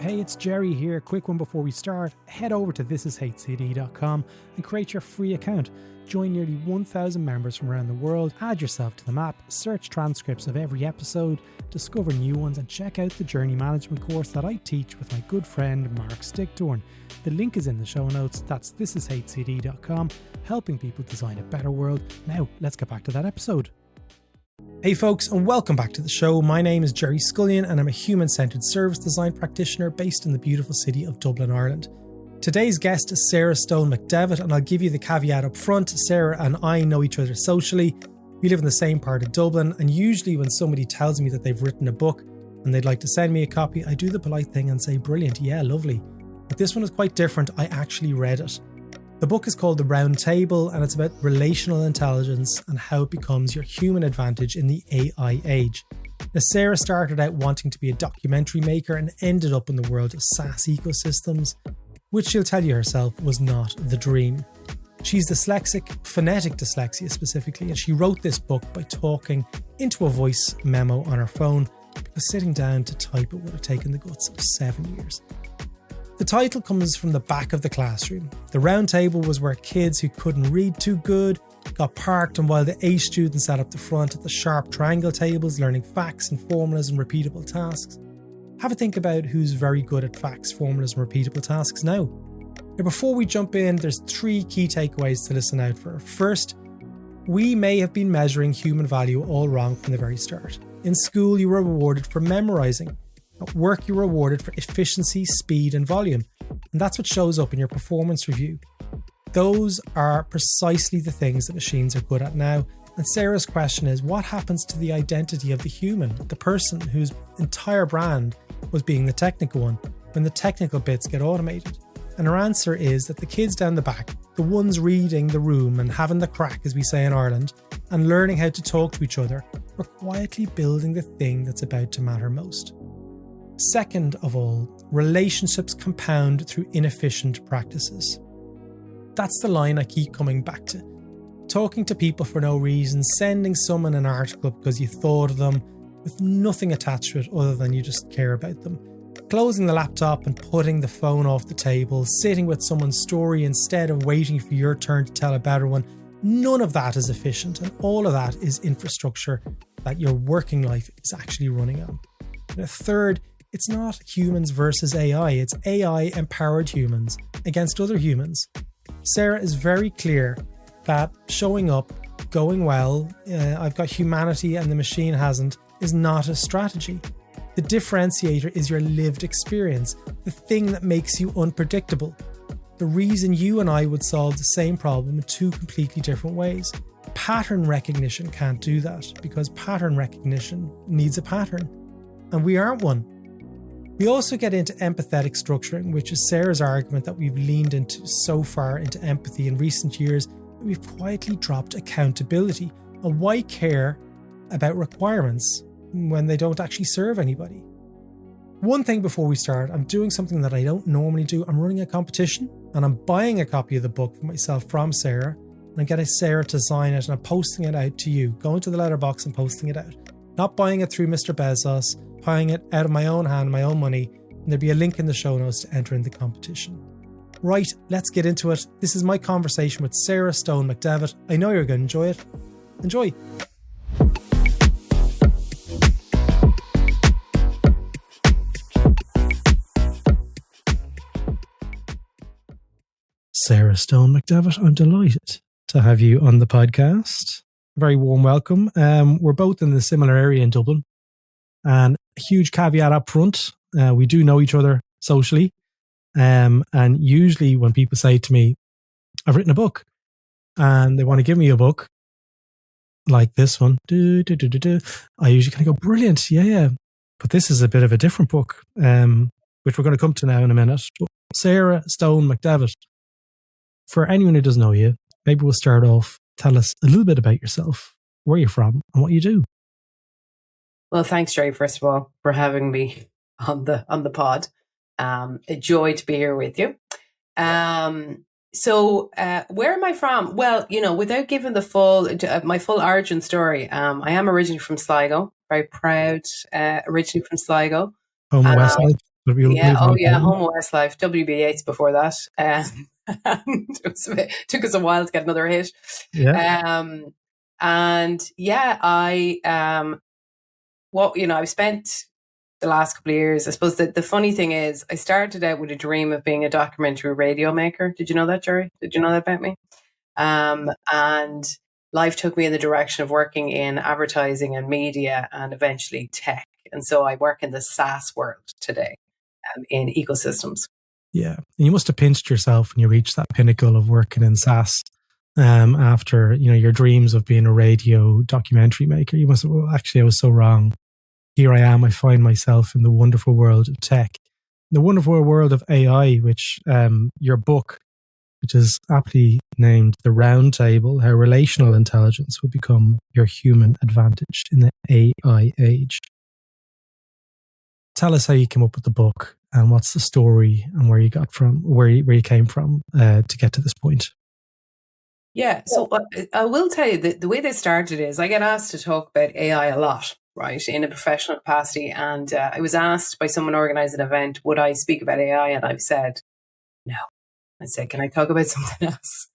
Hey, it's Gerry here. Quick one before we start. Head over to thisishcd.com and create your free account. Join nearly 1,000 members from around the world, add yourself to the map, search transcripts of every episode, discover new ones, and check out the journey management course that I teach with my good friend Mark Sticktorn. The link is in the show notes. That's thisishcd.com, helping people design a better world. Now, let's get back to that episode. Hey folks, and welcome back to the show. My name is Gerry Scullion and I'm a human-centered service design practitioner based in the beautiful city of Dublin, Ireland. Today's guest is Sarah Stone McDevitt, and I'll give you the caveat up front. Sarah and I know each other socially. We live in the same part of Dublin, and usually when somebody tells me that they've written a book and they'd like to send me a copy, I do the polite thing and say, brilliant, yeah, lovely. But this one is quite different. I actually read it. The book is called The Round Table, and it's about relational intelligence and how it becomes your human advantage in the AI age. Now, Sarah started out wanting to be a documentary maker and ended up in the world of SaaS ecosystems, which she'll tell you herself was not the dream. She's dyslexic, phonetic dyslexia specifically, and she wrote this book by talking into a voice memo on her phone because sitting down to type it would have taken the guts of 7 years. The title comes from the back of the classroom. The round table was where kids who couldn't read too good got parked, and while the A students sat up the front at the sharp triangle tables learning facts and formulas and repeatable tasks. Have a think about who's very good at facts, formulas and repeatable tasks now. Now, before we jump in, there's 3 key takeaways to listen out for. First, we may have been measuring human value all wrong from the very start. In school, you were rewarded for memorizing. At work, you're rewarded for efficiency, speed, and volume. And that's what shows up in your performance review. Those are precisely the things that machines are good at now. And Sarah's question is, what happens to the identity of the human, the person whose entire brand was being the technical one, when the technical bits get automated? And her answer is that the kids down the back, the ones reading the room and having the crack, as we say in Ireland, and learning how to talk to each other, are quietly building the thing that's about to matter most. Second of all, relationships compound through inefficient practices. That's the line I keep coming back to. Talking to people for no reason, sending someone an article because you thought of them, with nothing attached to it other than you just care about them. Closing the laptop and putting the phone off the table, sitting with someone's story instead of waiting for your turn to tell a better one. None of that is efficient, and all of that is infrastructure that your working life is actually running on. And third, it's not humans versus AI, it's AI-empowered humans against other humans. Sarah is very clear that showing up, going well, I've got humanity and the machine hasn't, is not a strategy. The differentiator is your lived experience, the thing that makes you unpredictable. The reason you and I would solve the same problem in 2 completely different ways. Pattern recognition can't do that because pattern recognition needs a pattern, and we aren't one. We also get into empathetic structuring, which is Sarah's argument that we've leaned into so far into empathy in recent years that we've quietly dropped accountability. And why care about requirements when they don't actually serve anybody? One thing before we start, I'm doing something that I don't normally do. I'm running a competition and I'm buying a copy of the book for myself from Sarah, and I'm getting Sarah to sign it and I'm posting it out to you, going to the letterbox and posting it out. Not buying it through Mr. Bezos, buying it out of my own hand, my own money, and there'll be a link in the show notes to enter in the competition. Right, let's get into it. This is my conversation with Sarah Stone McDevitt. I know you're going to enjoy it. Enjoy. Sarah Stone McDevitt, I'm delighted to have you on the podcast. Very warm welcome. We're both in the similar area in Dublin, and a huge caveat up front. We do know each other socially. And usually when people say to me, I've written a book, and they want to give me a book like this one, I usually kind of go, brilliant, yeah. But this is a bit of a different book, which we're going to come to now in a minute. But Sarah Stone McDevitt, for anyone who doesn't know you, maybe we'll start off, tell us a little bit about yourself, where you're from and what you do. Well, thanks, Gerry, first of all, for having me on the pod. A joy to be here with you. So where am I from? Well, without giving my full origin story, I am originally from Sligo, very proud, originally from Sligo. Home of West Side. Yeah. Oh, yeah. Home Westlife. WB8's before that. And took us a while to get another hit. Yeah. And yeah, I've spent the last couple of years. I suppose that the funny thing is, I started out with a dream of being a documentary radio maker. Did you know that, Gerry? Did you know that about me? And life took me in the direction of working in advertising and media and eventually tech. And so I work in the SaaS world today, in ecosystems. Yeah. And you must have pinched yourself when you reached that pinnacle of working in SaaS. After, your dreams of being a radio documentary maker. You must have, well, actually, I was so wrong. Here I am. I find myself in the wonderful world of tech, the wonderful world of AI, which your book, which is aptly named The Round Table, How Relational Intelligence Will Become Your Human Advantage in the AI Age. Tell us how you came up with the book and what's the story and where you came from to get to this point. Yeah, so I will tell you that the way this started is I get asked to talk about AI a lot, right, in a professional capacity. And I was asked by someone organizing an event, would I speak about AI? And I've said, no. I said, can I talk about something else?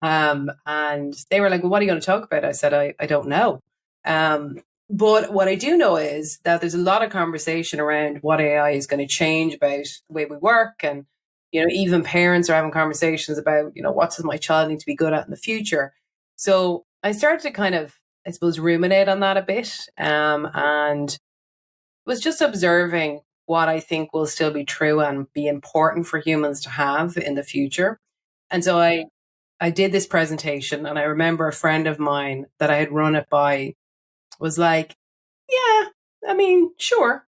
And they were like, well, what are you going to talk about? I said, I don't know. But what I do know is that there's a lot of conversation around what AI is going to change about the way we work. And, even parents are having conversations about, what does my child need to be good at in the future? So I started to kind of, I suppose, ruminate on that a bit, and was just observing what I think will still be true and be important for humans to have in the future. And so I did this presentation, and I remember a friend of mine that I had run it by was like, yeah, I mean, sure.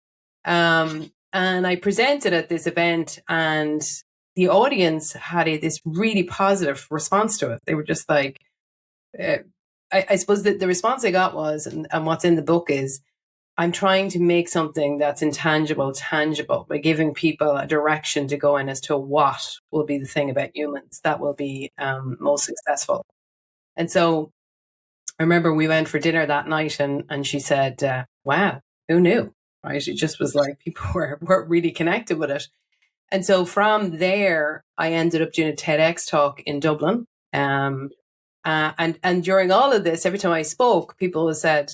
And I presented at this event, and the audience had this really positive response to it. They were just like, I suppose that the response I got was, and what's in the book is, I'm trying to make something that's intangible tangible by giving people a direction to go in as to what will be the thing about humans that will be most successful. And so I remember we went for dinner that night, and she said, wow, who knew? Right? It just was like people were really connected with it. And so from there, I ended up doing a TEDx talk in Dublin. And during all of this, every time I spoke, people said,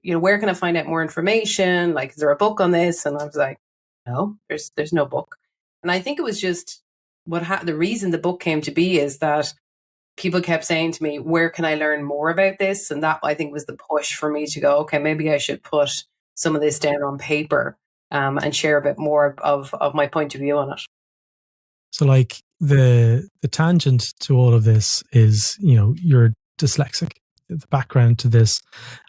where can I find out more information? Like, is there a book on this? And I was like, no, there's no book. And I think it was just the reason the book came to be is that people kept saying to me, where can I learn more about this? And that, I think, was the push for me to go, okay, maybe I should put some of this down on paper, and share a bit more of my point of view on it. So like the tangent to all of this is, you're dyslexic, the background to this,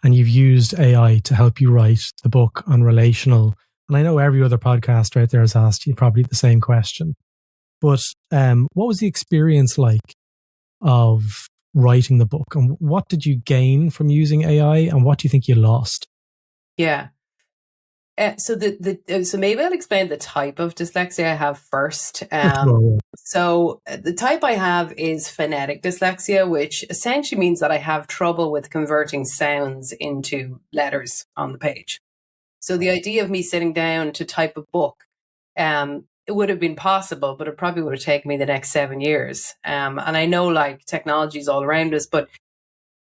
and you've used AI to help you write the book on Relational. And I know every other podcaster out there has asked you probably the same question. But what was the experience like of writing the book, and what did you gain from using AI, and what do you think you lost? Yeah. So maybe I'll explain the type of dyslexia I have first. So the type I have is phonetic dyslexia, which essentially means that I have trouble with converting sounds into letters on the page. So the idea of me sitting down to type a book, it would have been possible, but it probably would have taken me the next 7 years. And I know like technology is all around us, but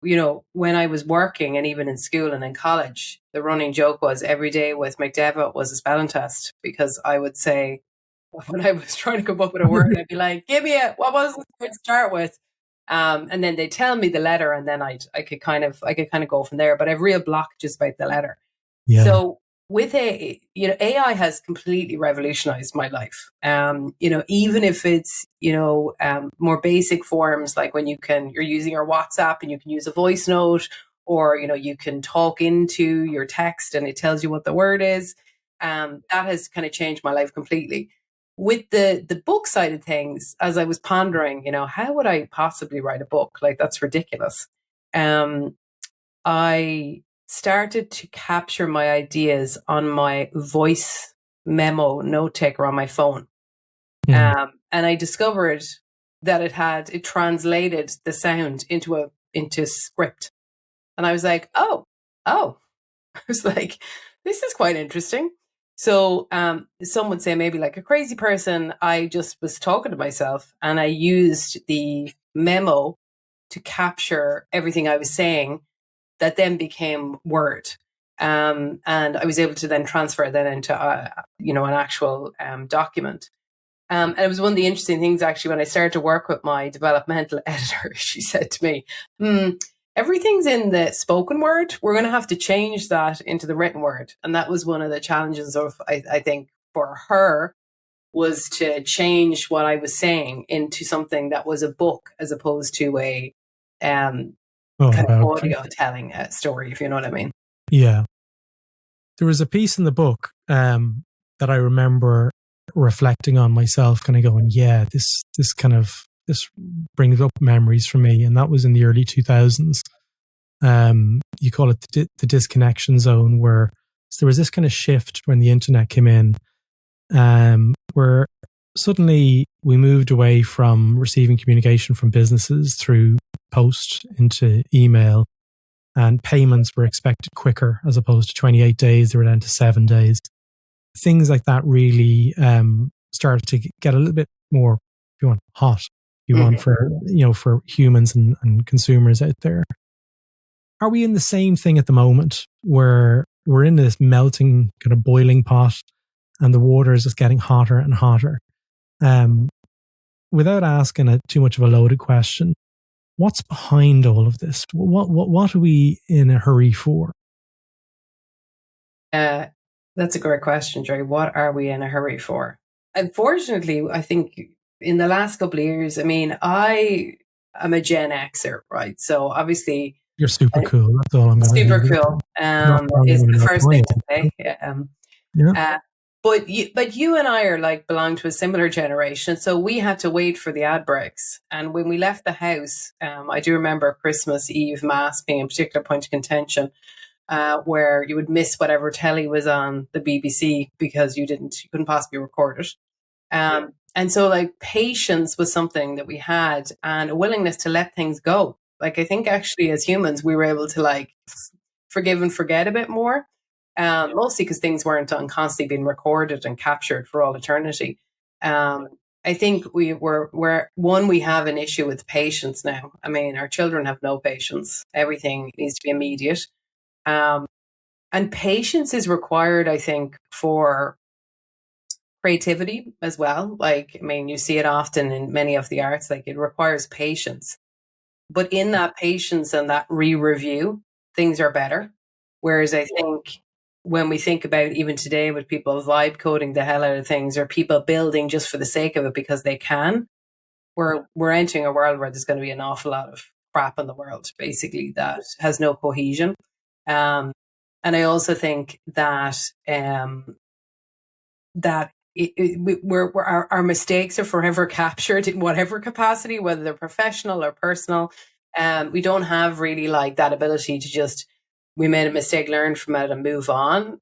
when I was working and even in school and in college, the running joke was every day with McDevitt was a spelling test, because I would say, when I was trying to come up with a word, I'd be like, give me what was the word to start with? And then they tell me the letter, and then I could kind of go from there. But I have real block just about the letter. Yeah. So with AI has completely revolutionized my life. Even if it's, more basic forms, like when you're using your WhatsApp and you can use a voice note, or, you can talk into your text and it tells you what the word is. That has kind of changed my life completely. With the book side of things, as I was pondering, how would I possibly write a book? Like, that's ridiculous. I started to capture my ideas on my voice memo note taker on my phone. And I discovered that it translated the sound into script. And I was like, oh, I was like, this is quite interesting. So some would say maybe like a crazy person. I just was talking to myself and I used the memo to capture everything I was saying that then became Word. And I was able to then transfer that into, an actual document. And it was one of the interesting things, actually, when I started to work with my developmental editor. She said to me, everything's in the spoken word. We're going to have to change that into the written word. And that was one of the challenges of, I think, for her, was to change what I was saying into something that was a book as opposed to a kind of audio telling a story, if you know what I mean. Yeah. There was a piece in the book that I remember reflecting on myself, kind of going, yeah, this brings up memories for me. And that was in the early 2000s. You call it the disconnection zone, where there was this kind of shift when the internet came in, where suddenly we moved away from receiving communication from businesses through post into email, and payments were expected quicker as opposed to 28 days. They were down to 7 days. Things like that really started to get a little bit more, if you want, hot. If you want, for humans and consumers out there. Are we in the same thing at the moment, where we're in this melting kind of boiling pot and the water is just getting hotter and hotter? Without asking too much of a loaded question, what's behind all of this? What are we in a hurry for? That's a great question, Gerry. What are we in a hurry for? Unfortunately, I think in the last couple of years, I mean, I am a Gen Xer, right? So obviously, you're super cool. That's all I'm going to say. Super cool. Is the first thing to say. Yeah. But you and I are belong to a similar generation, so we had to wait for the ad breaks. And when we left the house, I do remember Christmas Eve Mass being a particular point of contention, where you would miss whatever telly was on the BBC because you couldn't possibly record it. And so patience was something that we had, and a willingness to let things go. I think actually as humans, we were able to forgive and forget a bit more. Mostly because things weren't constantly being recorded and captured for all eternity. I think we have an issue with patience now. I mean, our children have no patience. Everything needs to be immediate. And patience is required, I think, for creativity as well. You see it often in many of the arts, it requires patience. But in that patience and that re-review, things are better. Whereas I think when we think about even today with people vibe coding the hell out of things, or people building just for the sake of it because they can, we're entering a world where there's going to be an awful lot of crap in the world, basically, that has no cohesion. And I also think that our mistakes are forever captured in whatever capacity, whether they're professional or personal. We don't have really that ability to just, we made a mistake, learn from it and move on.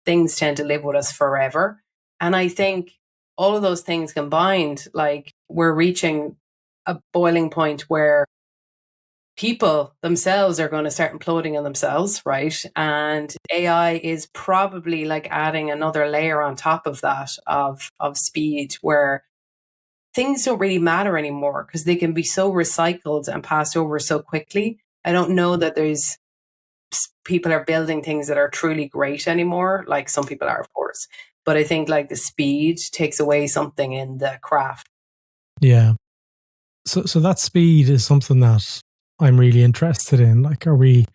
Things tend to live with us forever. And I think all of those things combined, we're reaching a boiling point where people themselves are going to start imploding on themselves, right? And AI is probably adding another layer on top of that of speed, where things don't really matter anymore because they can be so recycled and passed over so quickly. I don't know that there's people are building things that are truly great anymore. Some people are, of course, but I think the speed takes away something in the craft. Yeah. So that speed is something that I'm really interested in. Are we,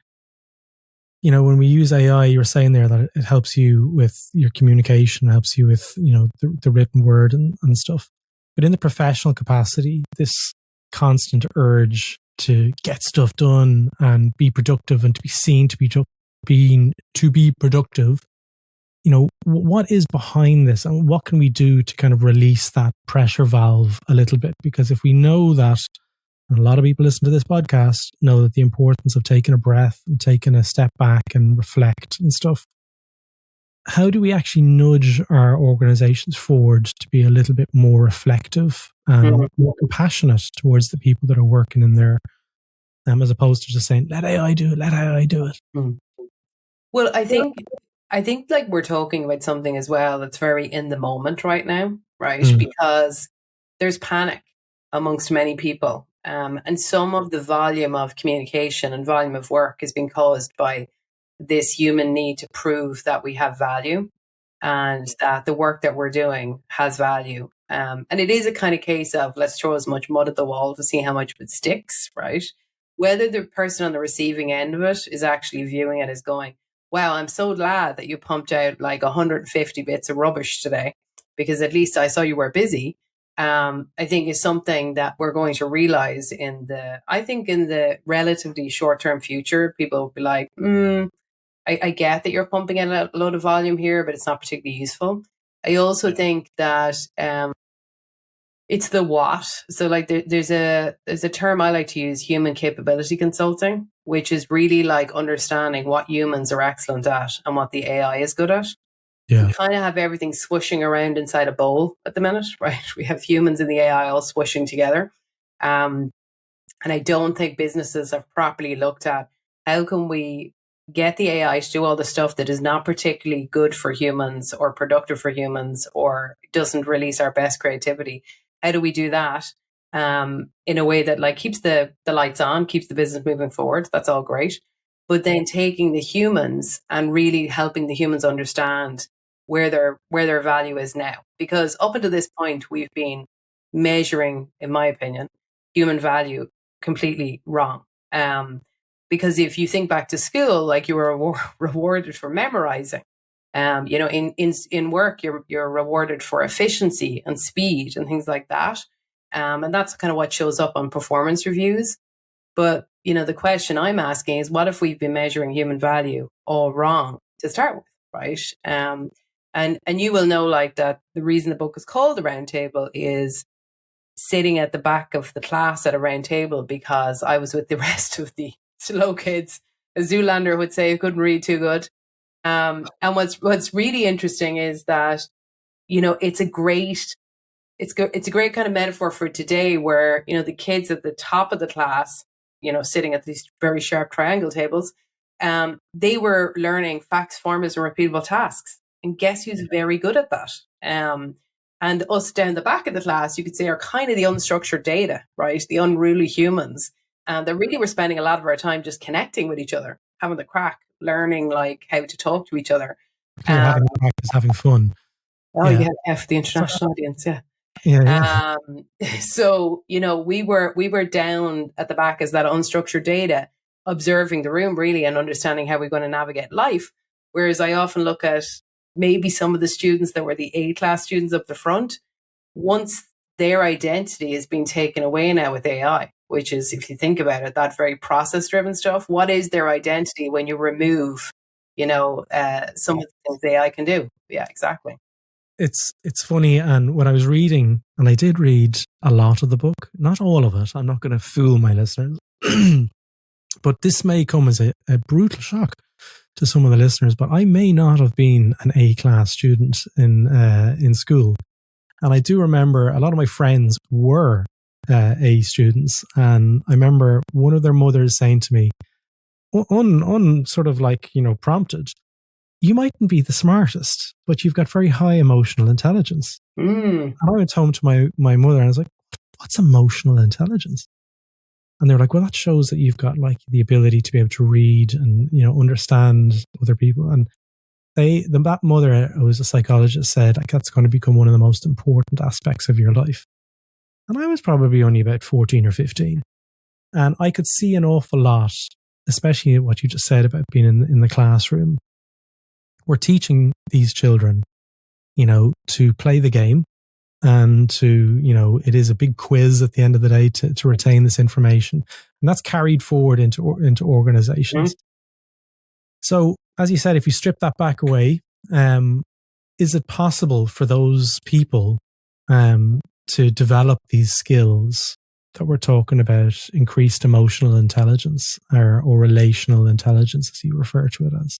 when we use AI, you were saying there that it helps you with your communication, helps you with, the written word and stuff. But in the professional capacity, this constant urge to get stuff done and be productive and to be seen to be productive, what is behind this, and what can we do to kind of release that pressure valve a little bit? Because if we know that, and a lot of people listen to this podcast know that the importance of taking a breath and taking a step back and reflect and stuff, how do we actually nudge our organizations forward to be a little bit more reflective and more compassionate towards the people that are working in there, as opposed to just saying, let AI do it, let AI do it? Well, I think I think like we're talking about something as well that's very in the moment right now, right? Mm. Because there's panic amongst many people. And some of the volume of communication and volume of work is being caused by this human need to prove that we have value and that the work that we're doing has value. And it is a kind of case of let's throw as much mud at the wall to see how much of it sticks, right? Whether the person on the receiving end of it is actually viewing it as going, wow, I'm so glad that you pumped out like 150 bits of rubbish today because at least I saw you were busy. I think is something that we're going to realize in the relatively short term future. People will be like, I get that you're pumping in a load of volume here, but it's not particularly useful. I also think that it's the what. So like there's a term I like to use, human capability consulting, which is really like understanding what humans are excellent at and what the AI is good at. Yeah. We kind of have everything swooshing around inside a bowl at the minute, right? We have humans and the AI all swooshing together. And I don't think businesses have properly looked at how can we get the AI to do all the stuff that is not particularly good for humans or productive for humans or doesn't release our best creativity. How do we do that in a way that like keeps the lights on, keeps the business moving forward? That's all great. But then taking the humans and really helping the humans understand where their value is now. Because up until this point, we've been measuring, in my opinion, human value completely wrong. Because if you think back to school, like you were rewarded for memorizing. In work, you're rewarded for efficiency and speed and things like that. And that's kind of what shows up on performance reviews. But, the question I'm asking is, what if we've been measuring human value all wrong to start with, right? And you will know like that the reason the book is called The Round Table is sitting at the back of the class at a round table because I was with the rest of the slow kids. As Zoolander would say, couldn't read too good. And what's really interesting is that, it's a great kind of metaphor for today where, the kids at the top of the class, sitting at these very sharp triangle tables, they were learning facts, formulas, and repeatable tasks. And guess who's very good at that? And us down the back of the class, you could say, are kind of the unstructured data, right? The unruly humans. That really we're spending a lot of our time just connecting with each other, having the crack, learning like how to talk to each other. You're having practice, having fun. Oh yeah, for the international audience, yeah. Yeah. So, we were down at the back as that unstructured data, observing the room really and understanding how we're going to navigate life. Whereas I often look at maybe some of the students that were the A-class students up the front, once their identity is being taken away now with AI, which is, if you think about it, that very process-driven stuff. What is their identity when you remove, some of the things AI can do? Yeah, exactly. It's funny, and when I was reading, and I did read a lot of the book, not all of it, I'm not going to fool my listeners, but this may come as a brutal shock to some of the listeners, but I may not have been an A-class student in school. And I do remember a lot of my friends were A students, and I remember one of their mothers saying to me, sort of like, prompted, you mightn't be the smartest, but you've got very high emotional intelligence. And I went home to my mother and I was like, what's emotional intelligence? And they're like, well, that shows that you've got like the ability to be able to read and, understand other people. And that mother, who was a psychologist, said like, that's going to become one of the most important aspects of your life. And I was probably only about 14 or 15. And I could see an awful lot, especially what you just said about being in the classroom. We're teaching these children, to play the game and to, it is a big quiz at the end of the day to retain this information. And that's carried forward into organizations. So, as you said, if you strip that back away, is it possible for those people to develop these skills that we're talking about, increased emotional intelligence or relational intelligence, as you refer to it as?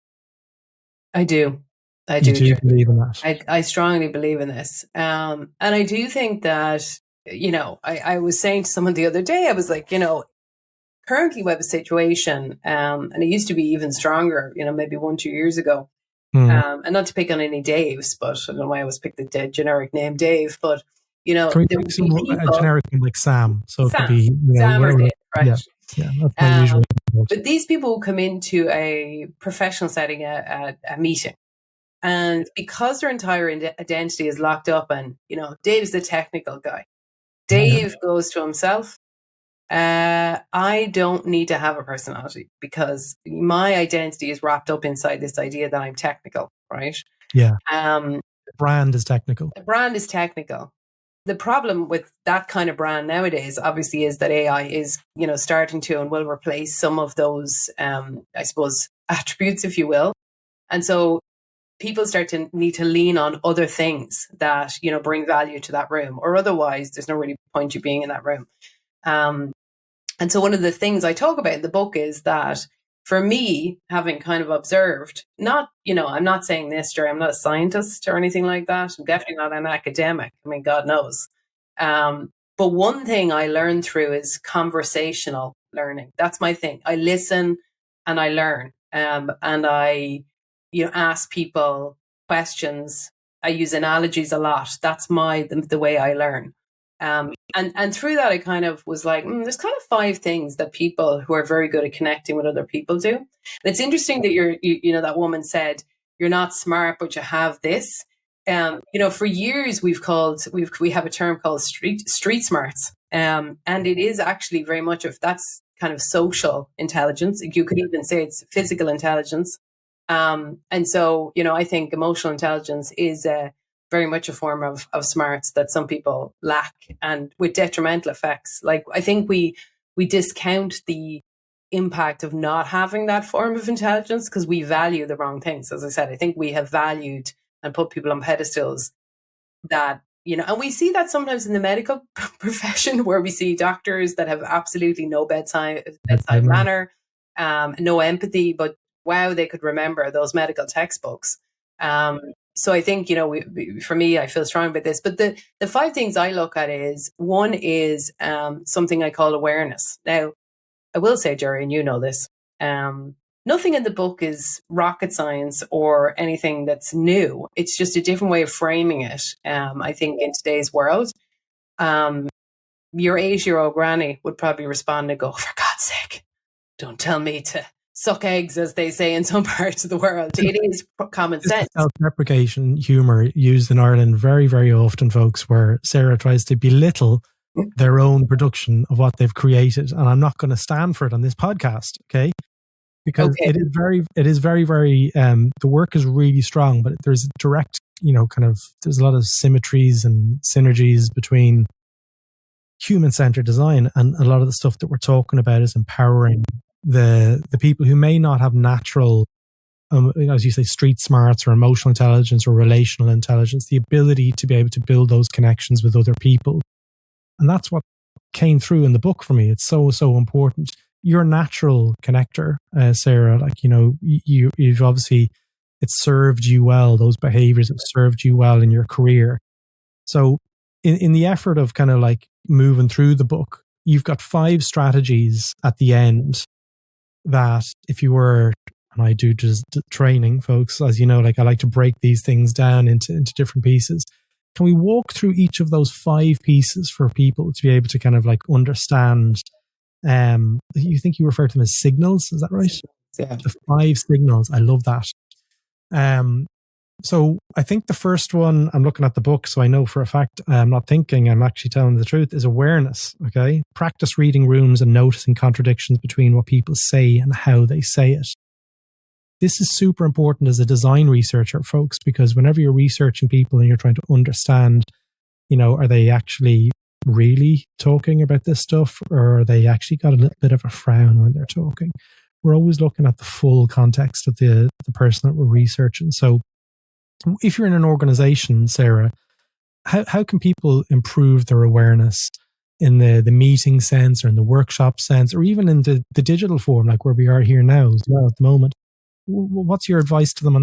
I do. You do believe in that? I strongly believe in this. And I do think that, I was saying to someone the other day, I was like, currently we have a situation, and it used to be even stronger, maybe 1-2 years ago, And not to pick on any Daves, but I don't know why I always pick the generic name Dave, but there Can we would pick be some people, a generic name like Sam? So it could Sam, be, Sam or Dave, right? Yeah, that's my usual. But these people will come into a professional setting, a meeting. And because their entire identity is locked up and, Dave's the technical guy. Dave goes to himself. I don't need to have a personality because my identity is wrapped up inside this idea that I'm technical, right? Yeah. The brand is technical. The brand is technical. The problem with that kind of brand nowadays, obviously, is that AI is, starting to and will replace some of those, I suppose, attributes, if you will. And so people start to need to lean on other things that, bring value to that room, or otherwise there's no really point you being in that room. And so one of the things I talk about in the book is that for me, having kind of observed, I'm not saying this, Gerry, I'm not a scientist or anything like that. I'm definitely not an academic. I mean, God knows. But one thing I learned through is conversational learning. That's my thing. I listen and I learn. And I, ask people questions. I use analogies a lot. That's the way I learn. And through that, I kind of was like, there's kind of 5 things that people who are very good at connecting with other people do. And it's interesting that that woman said, you're not smart, but you have this. For years we have a term called street smarts. And it is actually very much that's kind of social intelligence. You could even say it's physical intelligence. And so, I think emotional intelligence is very much a form of smarts that some people lack, and with detrimental effects. Like, I think we discount the impact of not having that form of intelligence because we value the wrong things. As I said, I think we have valued and put people on pedestals that, and we see that sometimes in the medical profession, where we see doctors that have absolutely no bedside manner, no empathy, but wow, they could remember those medical textbooks. So I think, for me, I feel strong about this. But the 5 things I look at is, one is something I call awareness. Now, I will say, Gerry, and you know this, nothing in the book is rocket science or anything that's new. It's just a different way of framing it, I think, in today's world. Your 8-year-old granny would probably respond and go, for God's sake, don't tell me to suck eggs, as they say in some parts of the world. It is common sense. Self-deprecation humor used in Ireland very, very often, folks, where Sarah tries to belittle their own production of what they've created. And I'm not going to stand for it on this podcast, okay? Because it is very, very, the work is really strong, but there's direct, there's a lot of symmetries and synergies between human-centered design, and a lot of the stuff that we're talking about is empowering the people who may not have natural, as you say, street smarts or emotional intelligence or relational intelligence, the ability to be able to build those connections with other people. And that's what came through in the book for me. It's so, so important. You're a natural connector, Sarah. You've obviously, it's served you well. Those behaviors have served you well in your career. So in the effort of kind of like moving through the book, you've got 5 strategies at the end that if you were, and I do just training, folks, as you know, I like to break these things down into different pieces. Can we walk through each of those 5 pieces for people to be able to kind of like understand? You think you refer to them as signals, is that right? Yeah. The 5 signals. I love that. So I think the first one, I'm looking at the book, so I know for a fact I'm not thinking, I'm actually telling the truth, is awareness. Okay. Practice reading rooms and noticing contradictions between what people say and how they say it. This is super important as a design researcher, folks, because whenever you're researching people and you're trying to understand, are they actually really talking about this stuff, or are they actually got a little bit of a frown when they're talking? We're always looking at the full context of the person that we're researching. So if you're in an organization, Sarah, how can people improve their awareness in the meeting sense, or in the workshop sense, or even in the digital form, like where we are here now as well at the moment? What's your advice to them on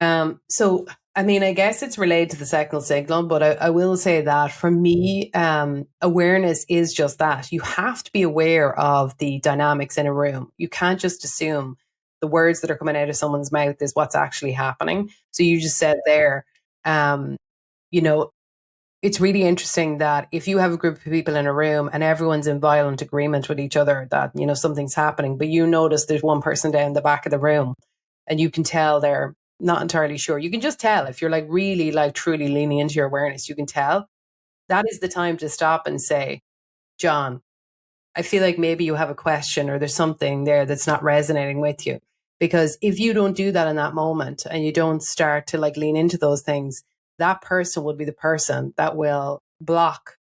that? So, I mean, I guess it's related to the second signal, but I will say that for me, awareness is just that. You have to be aware of the dynamics in a room. You can't just assume the words that are coming out of someone's mouth is what's actually happening. So you just said there, you know, it's really interesting that if you have a group of people in a room and everyone's in violent agreement with each other that, you know, something's happening, but you notice there's one person down the back of the room and you can tell they're not entirely sure. You can just tell if you're like really like truly leaning into your awareness, you can tell. That is the time to stop and say, John, I feel like maybe you have a question or there's something there that's not resonating with you. Because if you don't do that in that moment and you don't start to like lean into those things, that person will be the person that will block,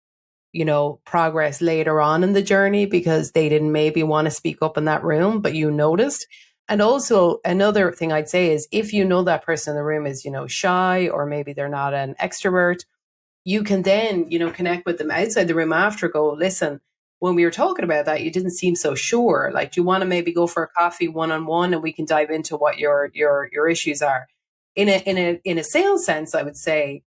you know, progress later on in the journey because they didn't maybe want to speak up in that room, but you noticed. And also another thing I'd say is if you know that person in the room is, you know, shy or maybe they're not an extrovert, you can then, you know, connect with them outside the room after, go, listen, when we were talking about that, you didn't seem so sure. Like, do you want to maybe go for a coffee one-on-one and we can dive into what your issues are? In a sales sense, I would say,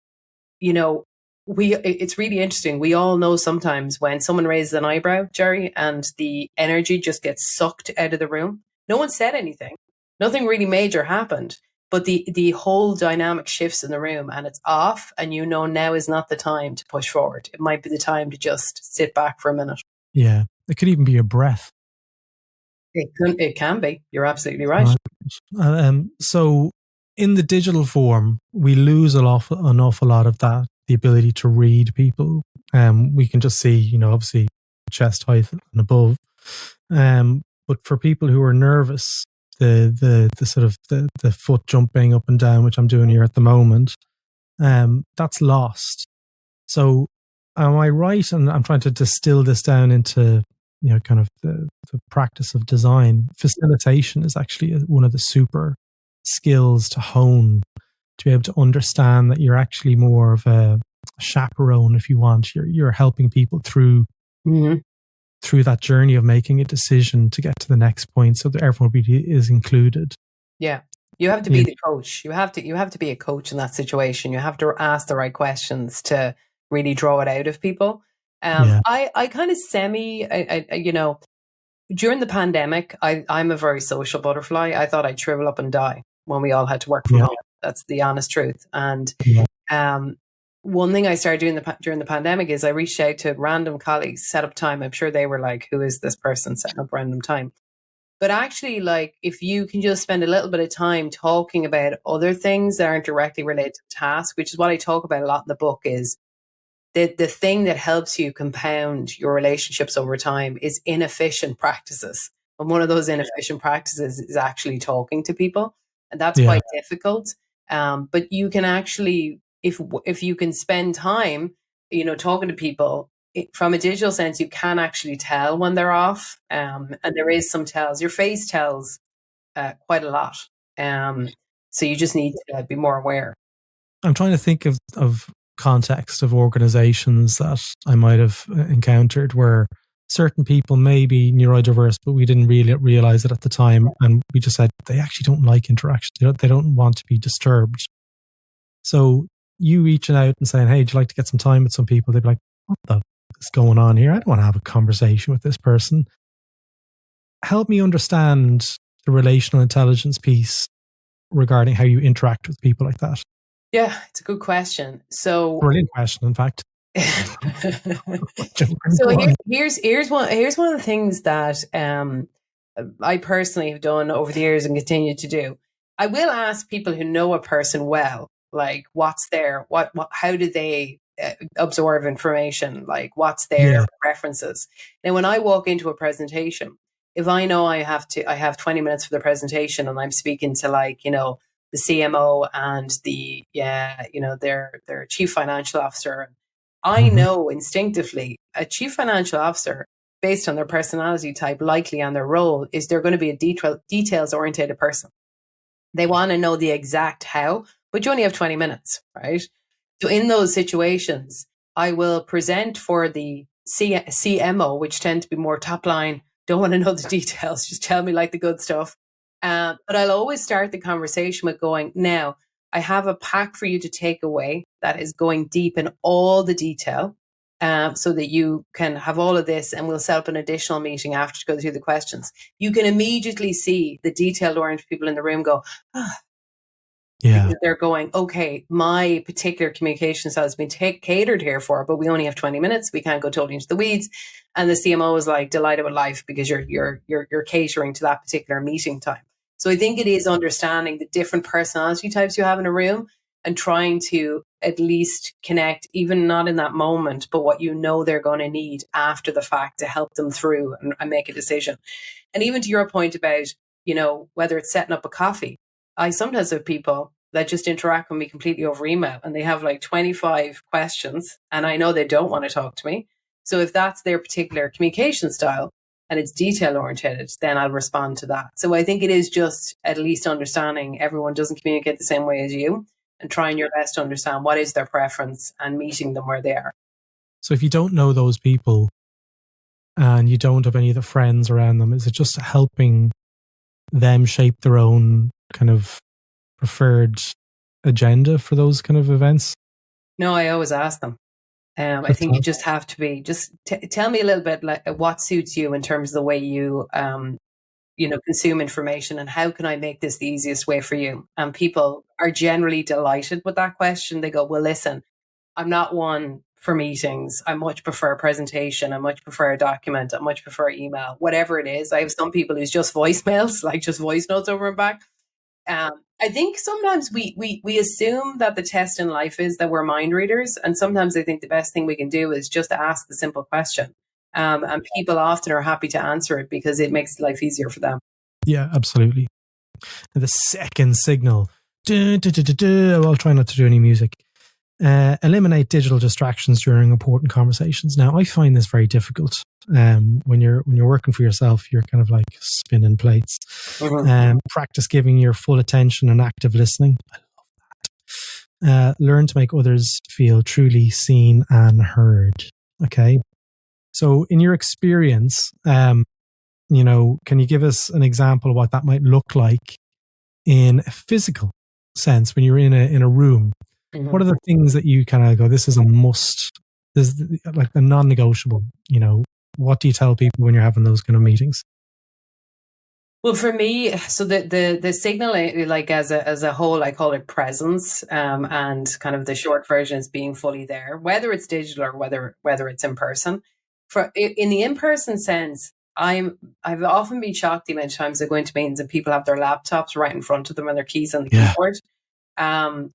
you know, it's really interesting. We all know sometimes when someone raises an eyebrow, Gerry, and the energy just gets sucked out of the room. No one said anything. Nothing really major happened. But the whole dynamic shifts in the room and it's off, and you know now is not the time to push forward. It might be the time to just sit back for a minute. Yeah. It could even be a breath. It can be. You're absolutely right. So in the digital form, we lose an awful lot of that, the ability to read people. We can just see, you know, obviously chest height and above. But for people who are nervous, the sort of the foot jumping up and down, which I'm doing here at the moment, that's lost. So am I right? And I'm trying to distill this down into, you know, kind of the practice of design. Facilitation is actually one of the super skills to hone, to be able to understand that you're actually more of a chaperone, if you want. You're helping people through through that journey of making a decision to get to the next point, so that everybody is included. Yeah, you have to be the coach. You have to be a coach in that situation. You have to ask the right questions to really draw it out of people. I kind of you know, during the pandemic, I'm a very social butterfly. I thought I'd shrivel up and die when we all had to work from home. That's the honest truth. And one thing I started doing during the pandemic is I reached out to random colleagues, set up time. I'm sure they were like, who is this person setting up random time? But actually, like, if you can just spend a little bit of time talking about other things that aren't directly related to task, which is what I talk about a lot in the book, is the thing that helps you compound your relationships over time is inefficient practices. And one of those inefficient practices is actually talking to people. And that's quite difficult. But you can actually, if you can spend time, you know, talking to people from a digital sense, you can actually tell when they're off. And there is some tells. Your face tells quite a lot. So you just need to be more aware. I'm trying to think of context of organizations that I might have encountered where certain people may be neurodiverse, but we didn't really realize it at the time. And we just said, they actually don't like interaction. They don't want to be disturbed. So you reaching out and saying, hey, do you like to get some time with some people? They'd be like, what the is going on here? I don't want to have a conversation with this person. Help me understand the relational intelligence piece regarding how you interact with people like that. Yeah, it's a good question. So brilliant question, in fact. So here's one of the things that I personally have done over the years and continue to do. I will ask people who know a person well, like what's their how do they absorb information, like what's their preferences. Now, when I walk into a presentation, if I know I have 20 minutes for the presentation and I'm speaking to, like, you know, the CMO and the their chief financial officer, I know instinctively a chief financial officer, based on their personality type, likely on their role, is they're going to be a details oriented person. They want to know the exact how, but you only have 20 minutes, right? So in those situations, I will present for the CMO, which tend to be more top line. Don't want to know the details. Just tell me like the good stuff. But I'll always start the conversation with going, now, I have a pack for you to take away that is going deep in all the detail. so that you can have all of this, and we'll set up an additional meeting after to go through the questions. You can immediately see the detail-oriented people in the room go, because they're going, okay, my particular communication style has been catered here for, but we only have 20 minutes. We can't go totally into the weeds. And the CMO is like delighted with life because you're catering to that particular meeting time. So I think it is understanding the different personality types you have in a room and trying to at least connect, even not in that moment, but what you know they're going to need after the fact to help them through and make a decision. And even to your point about, whether it's setting up a coffee, I sometimes have people that just interact with me completely over email, and they have like 25 questions, and I know they don't want to talk to me. So if that's their particular communication style and it's detail oriented, then I'll respond to that. So I think it is just at least understanding everyone doesn't communicate the same way as you, and trying your best to understand what is their preference and meeting them where they are. So if you don't know those people and you don't have any of the friends around them, is it just helping them shape their own kind of preferred agenda for those kind of events? No, I always ask them. I think you just have to be, tell me a little bit like what suits you in terms of the way you, consume information, and how can I make this the easiest way for you? And people are generally delighted with that question. They go, well, listen, I'm not one for meetings. I much prefer a presentation. I much prefer a document. I much prefer email, whatever it is. I have some people who's just voicemails, like just voice notes over and back. I think sometimes we assume that the test in life is that we're mind readers. And sometimes I think the best thing we can do is just ask the simple question. And people often are happy to answer it because it makes life easier for them. Yeah, absolutely. And the second signal, I'll try not to do any music. Eliminate digital distractions during important conversations. Now, I find this very difficult. When you're working for yourself, you're kind of like spinning plates. Mm-hmm. Practice giving your full attention and active listening. I love that. Learn to make others feel truly seen and heard. Okay. So, in your experience, can you give us an example of what that might look like in a physical sense when you're in a room? Mm-hmm. What are the things that you kind of go, this is a must, this is like the non-negotiable, what do you tell people when you're having those kind of meetings? Well, for me, so the signal, like as a whole, I call it presence, and kind of the short version is being fully there, whether it's digital or whether it's in person. In the in-person sense, I've often been shocked the amount of times I go into meetings and people have their laptops right in front of them and their keys on the keyboard.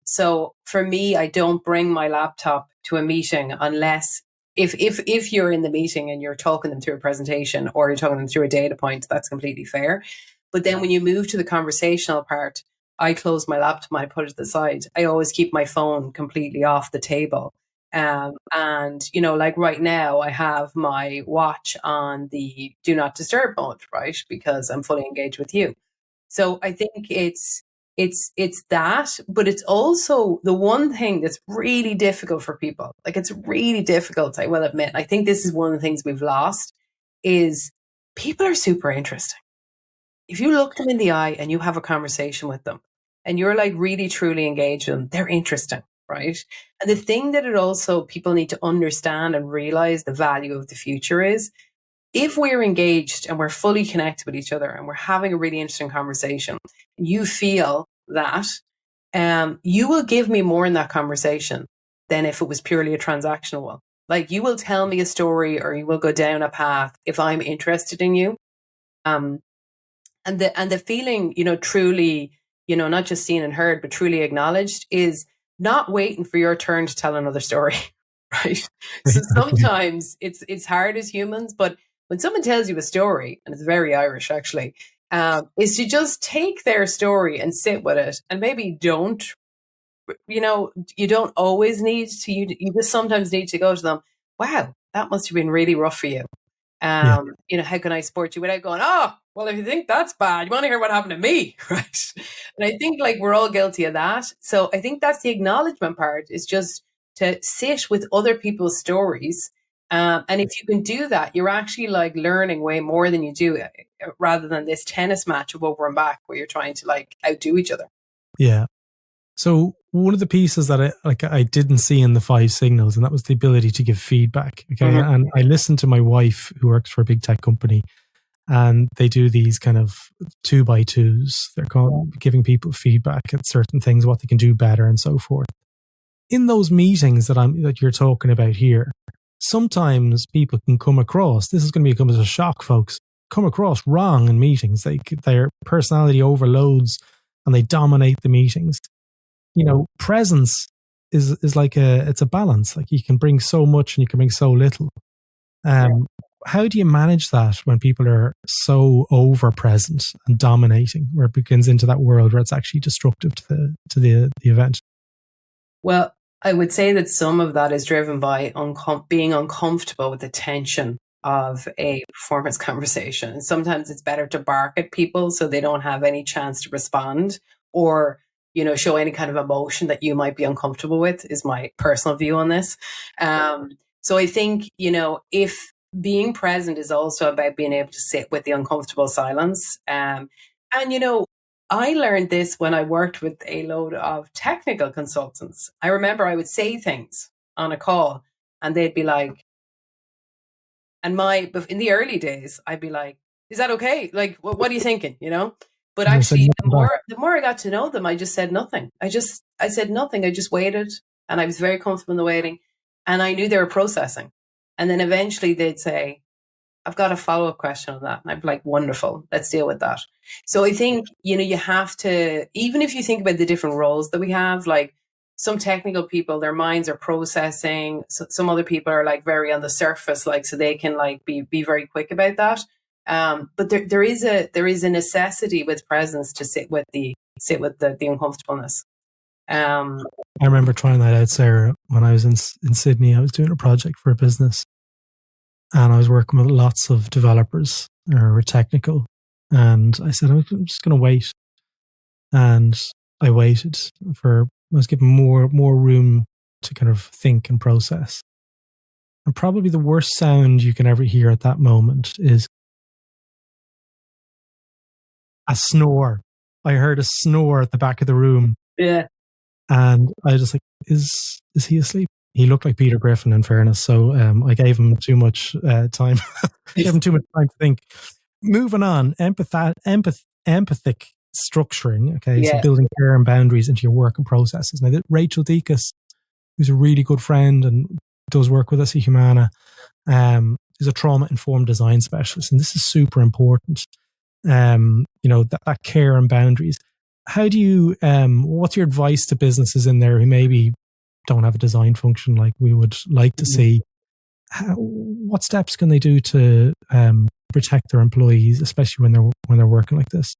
So for me, I don't bring my laptop to a meeting unless if you're in the meeting and you're talking them through a presentation or you're talking them through a data point, that's completely fair. But then when you move to the conversational part, I close my laptop and I put it to the side. I always keep my phone completely off the table. And, like right now, I have my watch on the do not disturb mode, right? Because I'm fully engaged with you. So I think it's that, but it's also the one thing that's really difficult for people. Like it's really difficult, I will admit. I think this is one of the things we've lost is people are super interesting. If you look them in the eye and you have a conversation with them and you're like really truly engaged with them, they're interesting, right? And the thing that it also people need to understand and realize the value of the future is if we're engaged and we're fully connected with each other and we're having a really interesting conversation, you feel that you will give me more in that conversation than if it was purely a transactional one. Like you will tell me a story or you will go down a path if I'm interested in you. And the feeling, truly, not just seen and heard, but truly acknowledged is not waiting for your turn to tell another story, right? So sometimes it's hard as humans, but when someone tells you a story, and it's very Irish actually, is to just take their story and sit with it and maybe you don't always need to, you just sometimes need to go to them, wow, that must have been really rough for you. How can I support you without going, oh, well, if you think that's bad, you want to hear what happened to me, right? And I think like we're all guilty of that. So I think that's the acknowledgement part is just to sit with other people's stories. And if you can do that, you're actually like learning way more than you do rather than this tennis match of over and back where you're trying to like outdo each other. Yeah. So one of the pieces that I didn't see in the 5 signals, and that was the ability to give feedback. Okay. Mm-hmm. And I listened to my wife, who works for a big tech company, and they do these kind of 2x2s. They're called giving people feedback at certain things, what they can do better and so forth. In those meetings that you're talking about here, sometimes people can come across, this is going to become as a shock, folks, come across wrong in meetings. Their personality overloads and they dominate the meetings. You know, presence is like it's a balance. Like, you can bring so much and you can bring so little. How do you manage that when people are so over present and dominating, where it begins into that world where it's actually destructive to the event? Well, I would say that some of that is driven by being uncomfortable with the tension of a performance conversation. And sometimes it's better to bark at people so they don't have any chance to respond, or, you know, show any kind of emotion that you might be uncomfortable with, is my personal view on this. So I think, you know, if being present is also about being able to sit with the uncomfortable silence. And, you know, I learned this when I worked with a load of technical consultants. I remember I would say things on a call and they'd be like, and in the early days, I'd be like, is that okay? Like, what are you thinking? You know? But actually, the more I got to know them, I just said nothing. I said nothing. I just waited, and I was very comfortable in the waiting, and I knew they were processing. And then eventually they'd say, I've got a follow-up question on that. And I'd be like, wonderful, let's deal with that. So I think, you know, you have to, even if you think about the different roles that we have, like some technical people, their minds are processing. So some other people are like very on the surface, like, so they can like be very quick about that. But there is a necessity with presence to sit with the uncomfortableness. I remember trying that out, Sarah, when I was in Sydney. I was doing a project for a business, and I was working with lots of developers who were technical. And I said, I'm just going to wait. And I waited I was given more room to kind of think and process. And probably the worst sound you can ever hear at that moment is a snore. I heard a snore at the back of the room. Yeah. And I was just like, is he asleep? He looked like Peter Griffin, in fairness. So I gave him too much time. Gave him too much time to think. Moving on, empathic structuring. Okay, yeah. So building care and boundaries into your work and processes. Now, Rachel Dekas, who's a really good friend and does work with us at Humana, is a trauma-informed design specialist, and this is super important. You know, that care and boundaries. How do you? What's your advice to businesses in there who maybe don't have a design function like we would like to see? What steps can they do to protect their employees, especially when they're working like this?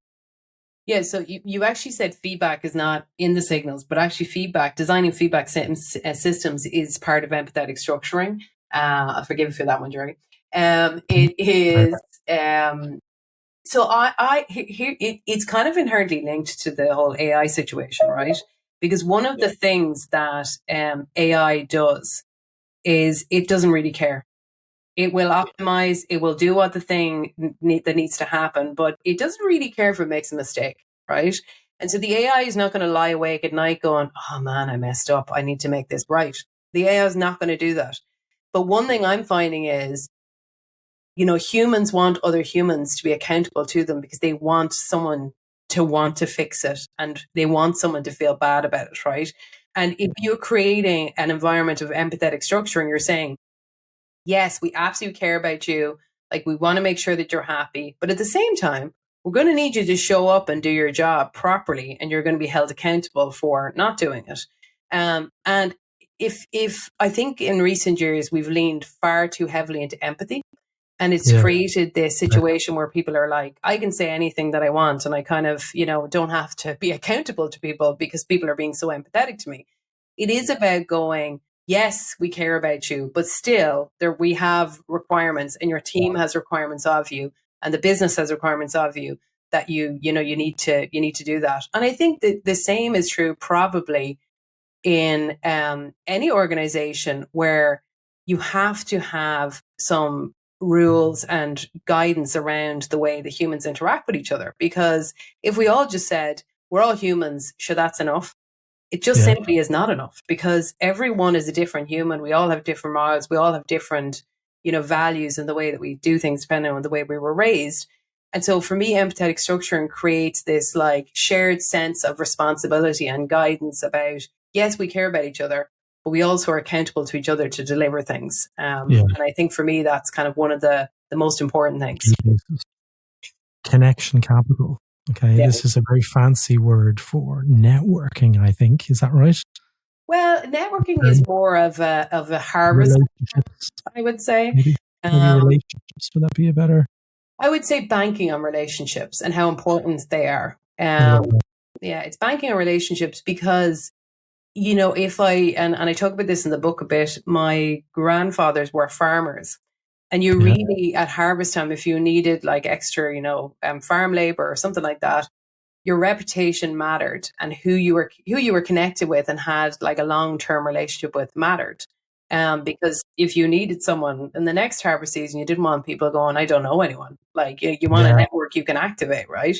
Yeah, so you actually said feedback is not in the signals, but actually designing feedback systems is part of empathetic structuring. I'll forgive you for that one, Gerry. It is. So it's kind of inherently linked to the whole AI situation, right? Because one of the things that AI does is it doesn't really care. It will optimize, it will do what the thing that needs to happen, but it doesn't really care if it makes a mistake, right? And so the AI is not going to lie awake at night going, oh man, I messed up, I need to make this right. The AI is not going to do that. But one thing I'm finding is, you know, humans want other humans to be accountable to them because they want someone to want to fix it and they want someone to feel bad about it, right? And if you're creating an environment of empathetic structuring, you're saying, yes, we absolutely care about you. Like, we want to make sure that you're happy. But at the same time, we're going to need you to show up and do your job properly, and you're going to be held accountable for not doing it. And if I think in recent years, we've leaned far too heavily into empathy. And it's created this situation where people are like, I can say anything that I want. And I kind of, you know, don't have to be accountable to people because people are being so empathetic to me. It is about going, yes, we care about you, but still we have requirements, and your team has requirements of you, and the business has requirements of you that you need to do that. And I think that the same is true probably in any organization where you have to have some rules and guidance around the way the humans interact with each other. Because if we all just said, we're all humans, sure, that's enough, it just simply is not enough, because everyone is a different human. We all have different morals. We all have different, values in the way that we do things depending on the way we were raised. And so for me, empathetic structuring creates this like shared sense of responsibility and guidance about, yes, we care about each other, but we also are accountable to each other to deliver things. And I think for me, that's kind of one of the most important things. Connection capital. Okay, this is a very fancy word for networking, I think. Is that right? Well, networking is more of a harvest, I would say. Maybe relationships, would that be a better? I would say banking on relationships and how important they are. It's banking on relationships because, if and I talk about this in the book a bit, my grandfathers were farmers. And you really, at harvest time, if you needed like extra, farm labor or something like that, your reputation mattered, and who you were connected with and had like a long-term relationship with mattered. Because if you needed someone in the next harvest season, you didn't want people going, I don't know anyone. Like you want a network you can activate, right?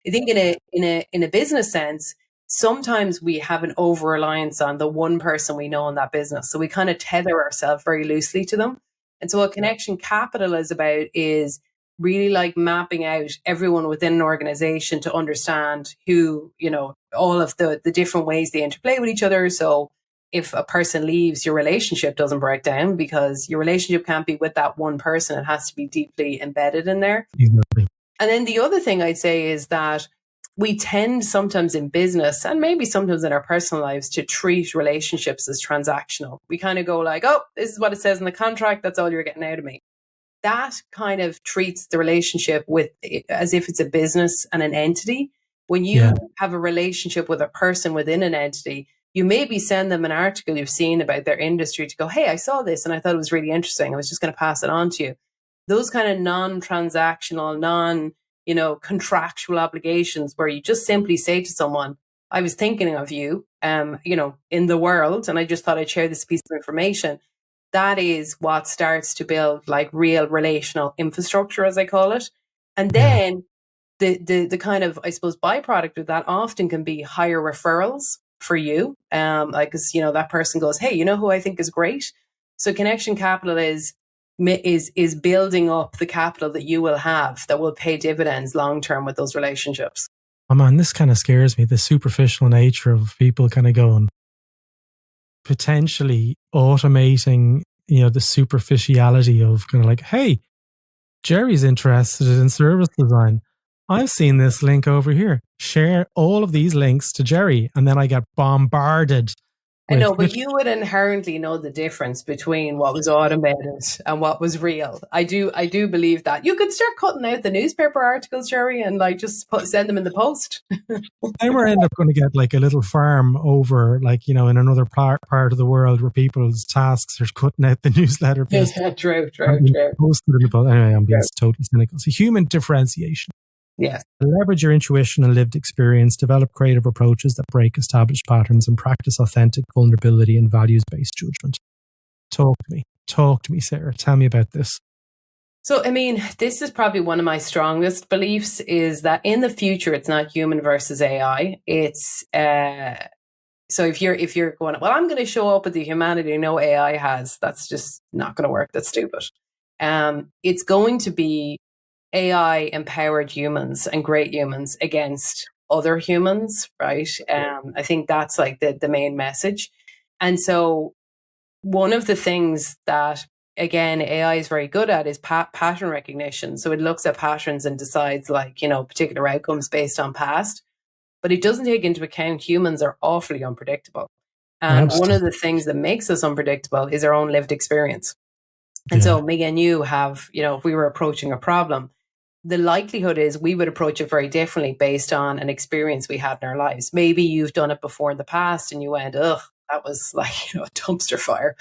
I think in a business sense, sometimes we have an over-reliance on the one person we know in that business. So we kind of tether ourselves very loosely to them. And so what connection capital is about is really like mapping out everyone within an organization to understand who, all of the different ways they interplay with each other. So if a person leaves, your relationship doesn't break down, because your relationship can't be with that one person. It has to be deeply embedded in there. Exactly. And then the other thing I'd say is that we tend sometimes in business, and maybe sometimes in our personal lives, to treat relationships as transactional. We kind of go like, oh, this is what it says in the contract. That's all you're getting out of me. That kind of treats the relationship as if it's a business and an entity. When you have a relationship with a person within an entity, you maybe send them an article you've seen about their industry to go, hey, I saw this and I thought it was really interesting. I was just going to pass it on to you. Those kind of non-transactional, contractual obligations where you just simply say to someone, I was thinking of you, in the world, and I just thought I'd share this piece of information. That is what starts to build like real relational infrastructure, as I call it. And then the kind of, I suppose, byproduct of that often can be higher referrals for you. Because, that person goes, hey, who I think is great? So connection capital is building up the capital that you will have that will pay dividends long term with those relationships. Oh man, this kind of scares me, the superficial nature of people kind of going, potentially automating, the superficiality of kind of like, hey, Gerry's interested in service design. I've seen this link over here. Share all of these links to Gerry, and then I get bombarded. I know, but you would inherently know the difference between what was automated and what was real. I do believe that. You could start cutting out the newspaper articles, Gerry, and like just send them in the post. Then we're end up going to get like a little farm over, like, in another part of the world where people's tasks are cutting out the newsletter. True. Posted in the post. Anyway, I'm being totally cynical. So human differentiation. Yes. Leverage your intuition and lived experience, develop creative approaches that break established patterns, and practice authentic vulnerability and values-based judgment. Talk to me, Sarah. Tell me about this. So, this is probably one of my strongest beliefs, is that in the future, it's not human versus AI. It's, so if you're going, well, I'm going to show up with the humanity no AI has, that's just not going to work. That's stupid. It's going to be AI empowered humans and great humans against other humans, right? I think that's like the main message. And so one of the things that, again, AI is very good at is pattern recognition. So it looks at patterns and decides like, particular outcomes based on past, but it doesn't take into account humans are awfully unpredictable. And one of the things that makes us unpredictable is our own lived experience. And so me and you have, if we were approaching a problem, the likelihood is we would approach it very differently based on an experience we had in our lives. Maybe you've done it before in the past and you went, ugh, that was like, a dumpster fire.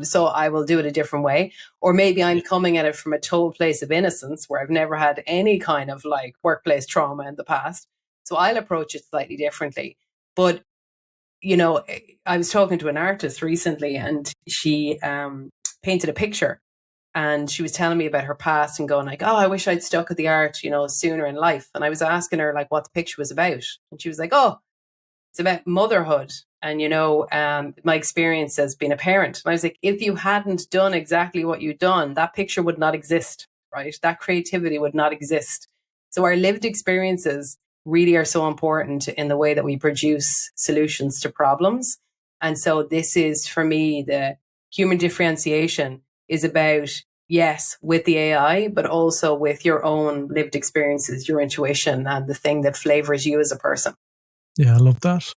So I will do it a different way. Or maybe I'm coming at it from a total place of innocence where I've never had any kind of like workplace trauma in the past. So I'll approach it slightly differently. But, I was talking to an artist recently and she painted a picture. And she was telling me about her past and going like, oh, I wish I'd stuck with the art, sooner in life. And I was asking her like what the picture was about. And she was like, oh, it's about motherhood. And, my experience as being a parent, and I was like, if you hadn't done exactly what you've done, that picture would not exist, right? That creativity would not exist. So our lived experiences really are so important in the way that we produce solutions to problems. And so this is, for me, the human differentiation is about, yes, with the AI, but also with your own lived experiences, your intuition, and the thing that flavors you as a person. Yeah, I love that.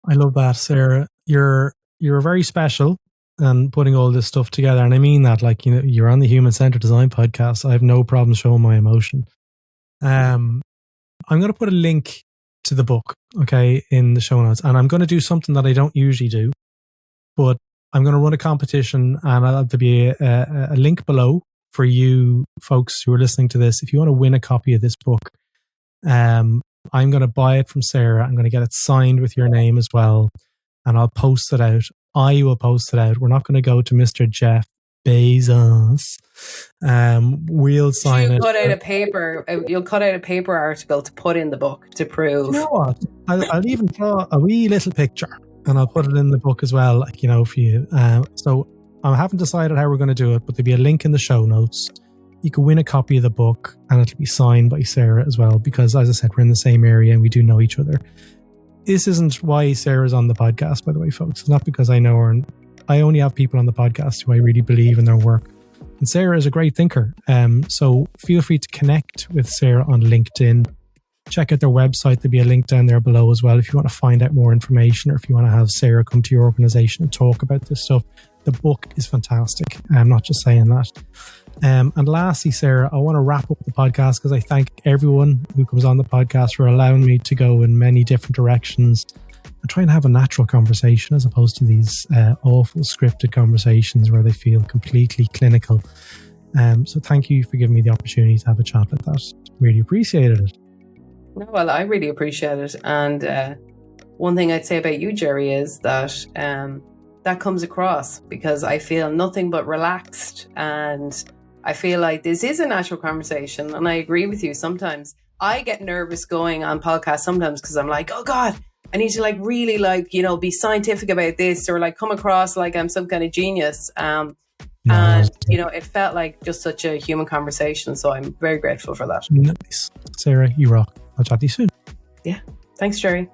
I love that, Sarah. You're very special and putting all this stuff together. And I mean that, like, you're on the Human Centered Design podcast. I have no problem showing my emotion. I'm going to put a link to the book, okay, in the show notes. And I'm going to do something that I don't usually do, but I'm going to run a competition, and there'll be a link below for you folks who are listening to this. If you want to win a copy of this book, I'm going to buy it from Sarah. I'm going to get it signed with your name as well, and I'll post it out. I will post it out. We're not going to go to Mr. Jeff Bezos. We'll sign it. You'll cut out a paper article to put in the book to prove. You know what? I'll even draw a wee little picture, and I'll put it in the book as well, like, for you. So I haven't decided how we're going to do it, but there'll be a link in the show notes. You can win a copy of the book, and it'll be signed by Sarah as well, because, as I said, we're in the same area and we do know each other. This isn't why Sarah's on the podcast, by the way, folks. It's not because I know her. And I only have people on the podcast who I really believe in their work. And Sarah is a great thinker. So feel free to connect with Sarah on LinkedIn. Check out their website. There'll be a link down there below as well if you want to find out more information, or if you want to have Sarah come to your organization and talk about this stuff. The book is fantastic. I'm not just saying that. And lastly, Sarah, I want to wrap up the podcast because I thank everyone who comes on the podcast for allowing me to go in many different directions and try and have a natural conversation, as opposed to these awful scripted conversations where they feel completely clinical. So thank you for giving me the opportunity to have a chat like that. Really appreciated it. Well, I really appreciate it. And one thing I'd say about you, Gerry, is that that comes across, because I feel nothing but relaxed, and I feel like this is a natural conversation. And I agree with you. Sometimes I get nervous going on podcasts sometimes because I'm like, oh God, I need to really be scientific about this, or come across like I'm some kind of genius. And it felt like just such a human conversation. So I'm very grateful for that. Nice. Sarah, you rock. I'll chat to you soon. Yeah. Thanks, Gerry.